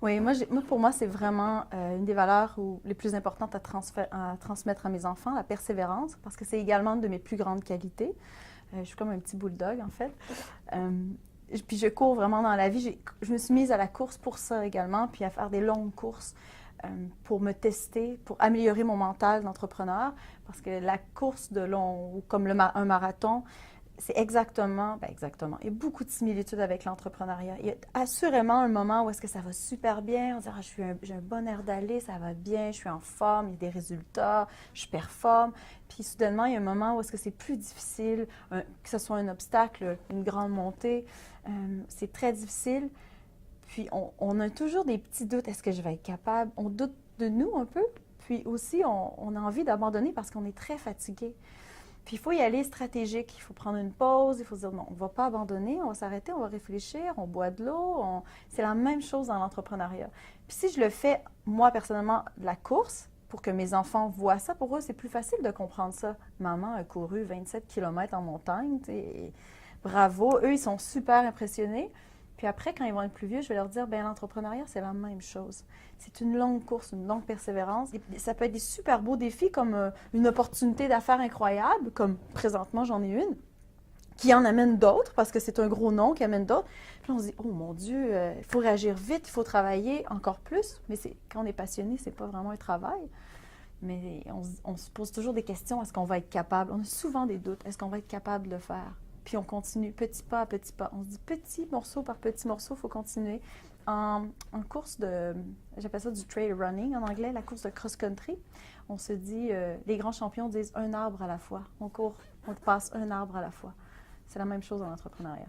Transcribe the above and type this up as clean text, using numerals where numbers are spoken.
Oui, pour moi, c'est vraiment une des valeurs les plus importantes à transmettre à mes enfants, la persévérance, parce que c'est également une de mes plus grandes qualités. Je suis comme un petit bulldog, en fait. Euh, Puis je cours vraiment dans la vie. Je me suis mise à la course pour ça également, puis à faire des longues courses pour me tester, pour améliorer mon mental d'entrepreneur, parce que la course de long, comme un marathon, c'est exactement. Il y a beaucoup de similitudes avec l'entrepreneuriat. Il y a assurément un moment où est-ce que ça va super bien, on dirait, j'ai un bon air d'aller, ça va bien, je suis en forme, il y a des résultats, je performe. Puis soudainement, il y a un moment où est-ce que c'est plus difficile, que ce soit un obstacle, une grande montée, c'est très difficile. Puis on a toujours des petits doutes, est-ce que je vais être capable? On doute de nous un peu, puis aussi on a envie d'abandonner parce qu'on est très fatigué. Puis il faut y aller stratégique. Il faut prendre une pause. Il faut se dire non, on ne va pas abandonner, on va s'arrêter, on va réfléchir, on boit de l'eau. C'est la même chose dans l'entrepreneuriat. Puis si je le fais, moi personnellement, de la course, pour que mes enfants voient ça, pour eux, c'est plus facile de comprendre ça. Maman a couru 27 kilomètres en montagne. Et bravo. Eux, ils sont super impressionnés. Puis après, quand ils vont être plus vieux, je vais leur dire, ben l'entrepreneuriat, c'est la même chose. C'est une longue course, une longue persévérance. Et ça peut être des super beaux défis comme une opportunité d'affaires incroyable, comme présentement j'en ai une, qui en amène d'autres parce que c'est un gros nom qui amène d'autres. Puis on se dit, oh mon Dieu, il faut réagir vite, il faut travailler encore plus. Mais quand on est passionné, c'est pas vraiment un travail. Mais on se pose toujours des questions. Est-ce qu'on va être capable? On a souvent des doutes. Est-ce qu'on va être capable de le faire? Puis on continue petit pas à petit pas. On se dit petit morceau par petit morceau, il faut continuer. En course j'appelle ça du trail running en anglais, la course de cross-country, on se dit, les grands champions disent un arbre à la fois. On court, on passe un arbre à la fois. C'est la même chose dans l'entrepreneuriat.